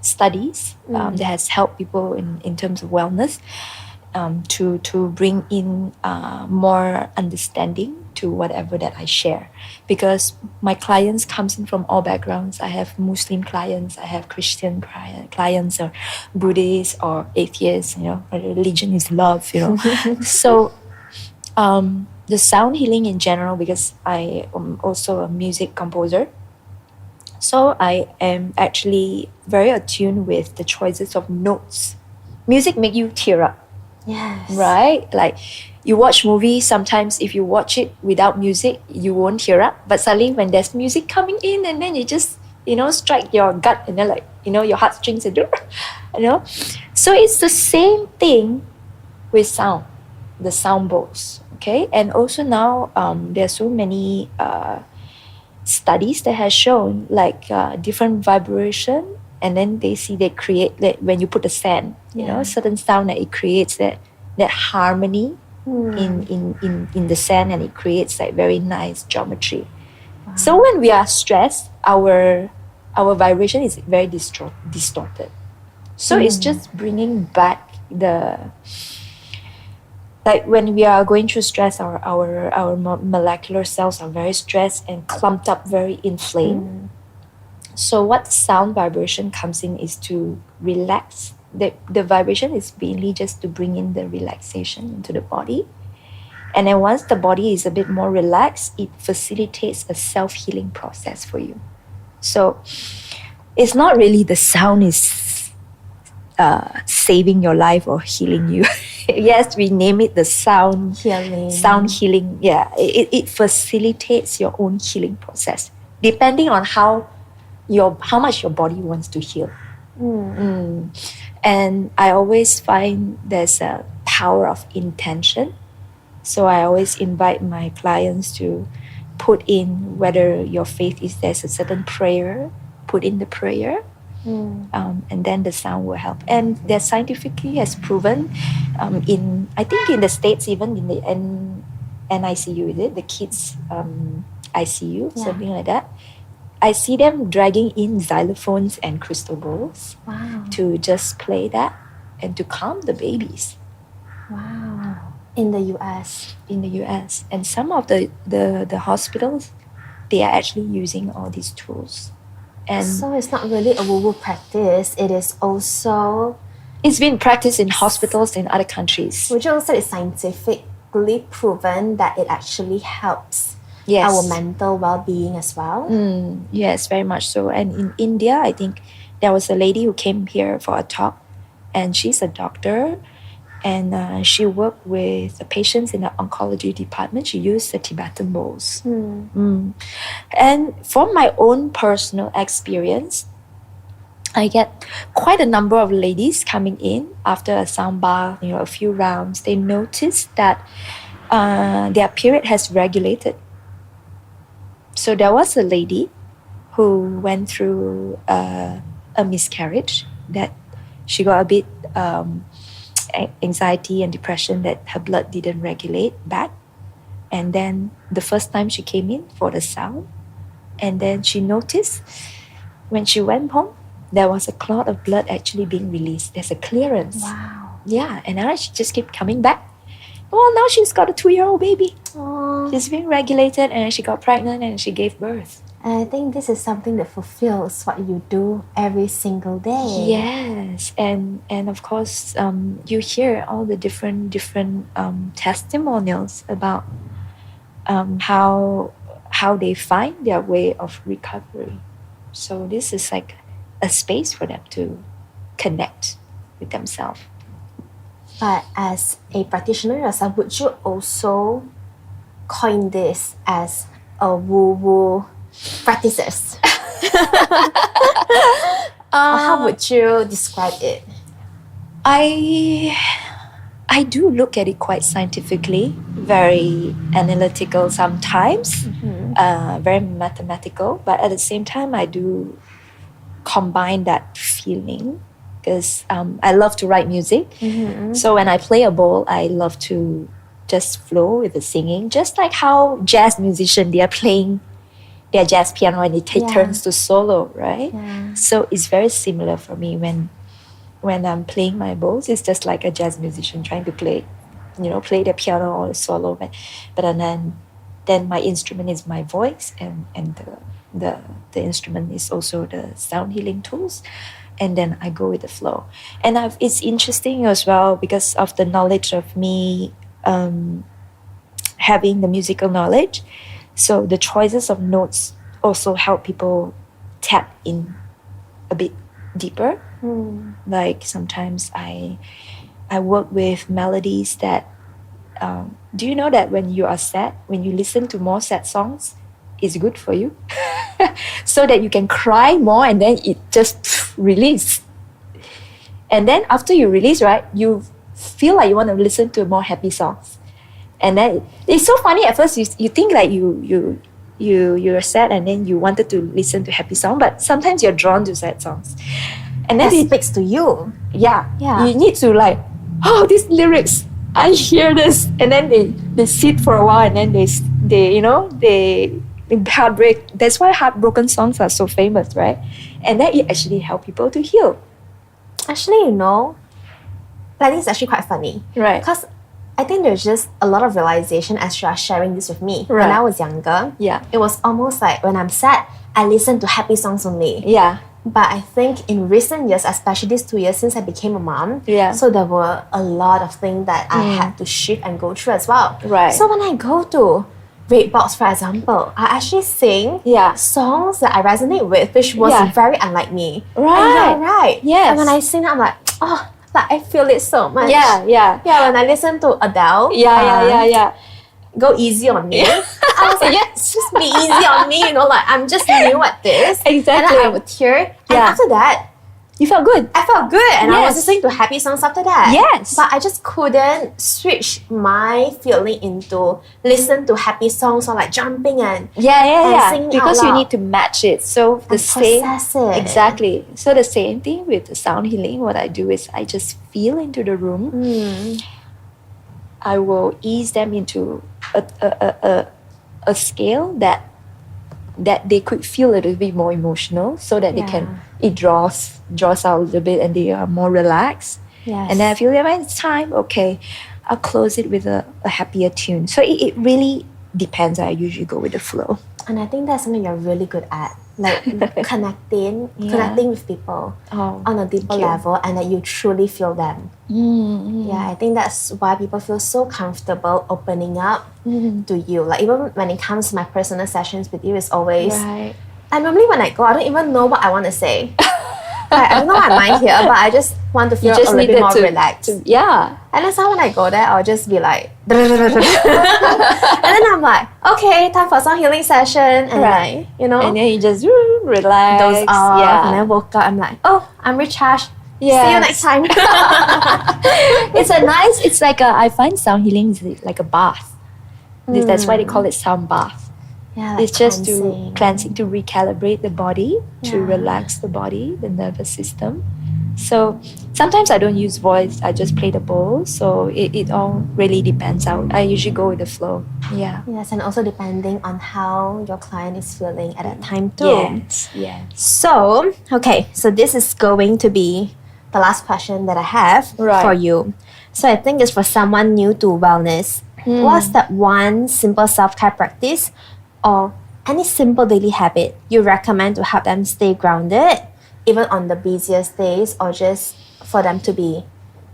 studies that has helped people in terms of wellness, to bring in more understanding to whatever that I share, because my clients comes in from all backgrounds. I have Muslim clients, I have Christian clients, or Buddhist or atheists. Religion is love. So the sound healing in general, because I am also a music composer, so I am actually very attuned with the choices of notes. Music make you tear up. Yes. Right? Like, you watch movies, sometimes if you watch it without music, you won't tear up. But suddenly when there's music coming in, and then you just, strike your gut, and then your heartstrings, So it's the same thing with sound, the sound bowls, okay? And also now, there's so many studies that has shown like different vibration, and then they create that when you put the sand, certain sound that it creates that harmony in the sand, and it creates like very nice geometry. Wow. So when we are stressed, our vibration is very distorted. So it's just bringing back like when we are going through stress, our molecular cells are very stressed and clumped up, very inflamed. So what sound vibration comes in is to relax. The vibration is mainly just to bring in the relaxation into the body. And then once the body is a bit more relaxed, it facilitates a self-healing process for you. So it's not really the sound is saving your life or healing you. Yes, we name it the sound Healing. Sound healing. Yeah, it facilitates your own healing process, depending on how much your body wants to heal. And I always find there's a power of intention. So I always invite my clients to put in whether your faith is there's a certain prayer, put in the prayer, and then the sound will help. And that scientifically has proven I think in the States, even in the NICU, is it? The kids ICU, something like that. I see them dragging in xylophones and crystal bowls to just play that and to calm the babies. Wow. In the US. In the US. And some of the hospitals, they are actually using all these tools. And So it's not really a woo-woo practice. It is also, it's been practiced in hospitals in other countries. would you also say it's scientifically proven that it actually helps Yes. our mental well-being as well? Yes, very much so. And in India, I think there was a lady who came here for a talk, and she's a doctor, and she worked with the patients in the oncology department. She used the Tibetan bowls. And from my own personal experience, I get quite a number of ladies coming in after a sound bath, a few rounds. They notice that their period has regulated. So there was a lady who went through a miscarriage, that she got a bit anxiety and depression, that her blood didn't regulate back. And then the first time she came in for the sound, and then she noticed when she went home, there was a clot of blood actually being released. There's a clearance. Wow. Yeah, and now she just kept coming back. Well, now she's got a 2-year-old baby. Aww. She's being regulated, and she got pregnant, and she gave birth. And I think this is something that fulfills what you do every single day. Yes, and of course, you hear all the different testimonials about how they find their way of recovery. So this is like a space for them to connect with themselves. But as a practitioner yourself, would you also coin this as a woo-woo practices? Or how would you describe it? I do look at it quite scientifically, very analytical sometimes, very mathematical, but at the same time I do combine that feeling, because I love to write music. So when I play a bowl, I love to just flow with the singing, just like how jazz musicians, they are playing their jazz piano and they take turns to solo, right? Yeah. So it's very similar for me when I'm playing my bowls. It's just like a jazz musician trying to play the piano or solo, but then my instrument is my voice, and the instrument is also the sound healing tools, and then I go with the flow. And it's interesting as well because of the knowledge of me having the musical knowledge. So the choices of notes also help people tap in a bit deeper. Like sometimes I work with melodies that do you know that when you are sad, when you listen to more sad songs, it's good for you? So that you can cry more, and then it just release. And then after you release, right, you feel like you want to listen to more happy songs. And then it's so funny. At first, you think like you're sad, and then you wanted to listen to happy song, but sometimes you're drawn to sad songs. And then It speaks to you. Yeah. Yeah. You need to like, these lyrics, I hear this, and then they sit for a while, and then they heartbreak. That's why heartbroken songs are so famous, right? And then it actually help people to heal. Actually, like this is actually quite funny. Right. Because I think there's just a lot of realization as you are sharing this with me. When Right. I was younger, Yeah. it was almost like when I'm sad, I listen to happy songs only. Yeah. But I think in recent years, especially these 2 years since I became a mom, Yeah. so there were a lot of things that I had to shift and go through as well. Right. So when I go to Redbox, for example, I actually sing songs that I resonate with, which was very unlike me. Right. And you're right. Yes. And when I sing, I'm like, oh, like I feel it so much. Yeah. Yeah, when I listen to Adele, Yeah. Go easy on me. I was like, Yes. just be easy on me, like I'm just new at this. Exactly. And then I would tear. And after that, You felt good. I felt good, and I was Yes. listening to happy songs after that. Yes. But I just couldn't switch my feeling into listen to happy songs or like jumping and singing Because out you loud. need to match it. So the And same process it. exactly. So the same thing with the sound healing. What I do is I just feel into the room. I will ease them into a scale that they could feel a little bit more emotional, so that it draws out a little bit and they are more relaxed. Yes. And then I feel that when it's time, okay, I'll close it with a happier tune. So it really depends. I usually go with the flow. And I think that's something you're really good at, like connecting with people on a deeper level, and that you truly feel them. Yeah, I think that's why people feel so comfortable opening up to you. Like even when it comes to my personal sessions with you, it's always. Right. And normally when I go, I don't even know what I want to say. Like, I don't know what I mind here, but I just want to feel a little bit more relaxed. And then so when I go there, I'll just be like, and then I'm like, okay, time for a song healing session, and like, and then you just relax. doze off, and then woke up. I'm like, oh, I'm recharged. See you next time. It's like I find sound healing is like a bath. That's why they call it sound bath. Yeah, like it's just cleansing. to cleansing, to recalibrate the body, to relax the body, the nervous system. So sometimes I don't use voice, I just play the bowl. So it all really depends out. I usually go with the flow. Yeah. Yes, and also depending on how your client is feeling at that time too. Yes. So, okay, so this is going to be the last question that I have for you. So I think it's for someone new to wellness. What's that one simple self-care practice or any simple daily habit you recommend to help them stay grounded, even on the busiest days, or just for them to be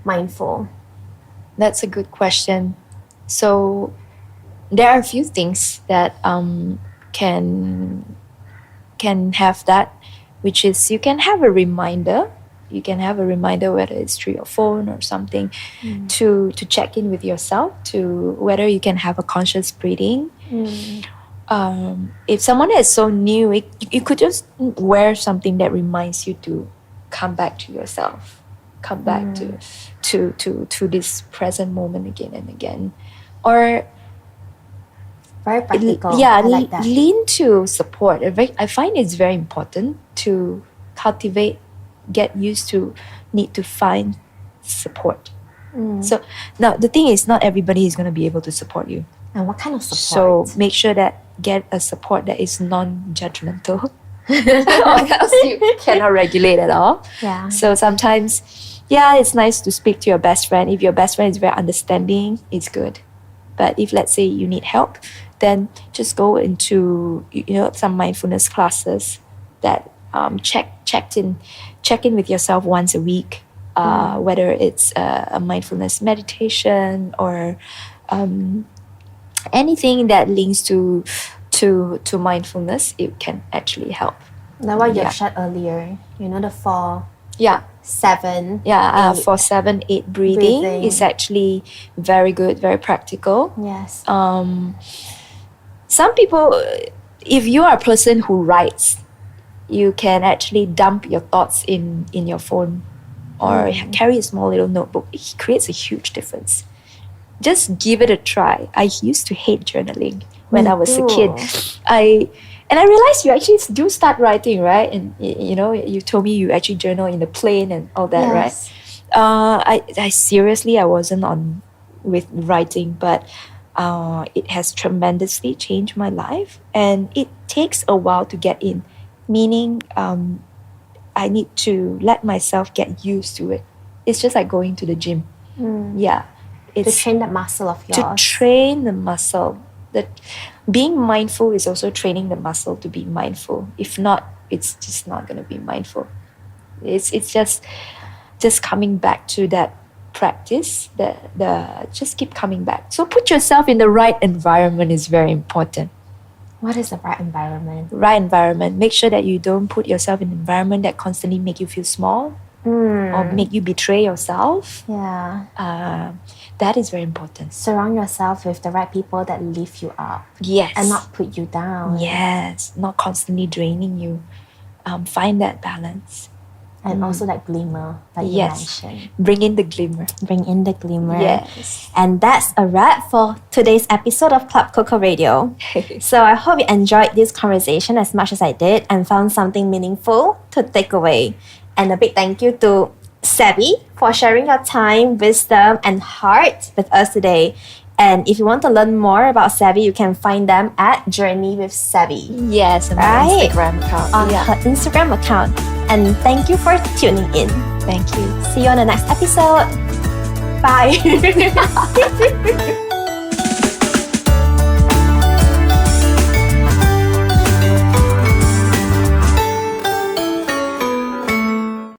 mindful? That's a good question. So there are a few things that can have that, which is you can have a reminder. You can have a reminder, whether it's through your phone or something, to check in with yourself, to whether you can have a conscious breathing. If someone is so new, you could just wear something that reminds you to come back to yourself, come back to this present moment again and again, or very practical. I like that. Lean to support. I find it's very important to cultivate, get used to, need to find support. So now the thing is, not everybody is going to be able to support you. And what kind of support? So make sure that get a support that is non-judgmental, or else you cannot regulate at all. Yeah. So sometimes, it's nice to speak to your best friend. If your best friend is very understanding, it's good. But if let's say you need help, then just go into some mindfulness classes that check in with yourself once a week, whether it's a mindfulness meditation or anything that links to mindfulness. It can actually help. Now what you shared earlier, the 4, 7, 8. For 7-8 breathing is actually very good, very practical. Yes. Some people, if you are a person who writes, you can actually dump your thoughts in your phone or carry a small little notebook. It creates a huge difference. Just give it a try. I used to hate journaling when I was a kid. And I realized you actually do start writing, right? And you told me you actually journal in the plane and all that, right? I seriously, I wasn't on with writing, but it has tremendously changed my life, and it takes a while to get in. Meaning, I need to let myself get used to it. It's just like going to the gym. To train that muscle of yours. To train the muscle. That being mindful is also training the muscle to be mindful. If not, it's just not going to be mindful. It's just coming back to that practice, the just keep coming back. So put yourself in the right environment is very important. What is the right environment? Right environment. Make sure that you don't put yourself in an environment that constantly make you feel small or make you betray yourself. Yeah. That is very important. Surround yourself with the right people that lift you up. Yes. And not put you down. Yes. Not constantly draining you. Find that balance. And also that glimmer that you mentioned. Bring in the glimmer. Bring in the glimmer. Yes. And that's a wrap for today's episode of Club COCO Radio. So I hope you enjoyed this conversation as much as I did and found something meaningful to take away. And a big thank you to Savvy for sharing your time, wisdom, and heart with us today. And if you want to learn more about Savvy, you can find them at Journey with Savvy. Yes, on my Instagram account. On her Instagram account. And thank you for tuning in. Thank you. See you on the next episode. Bye.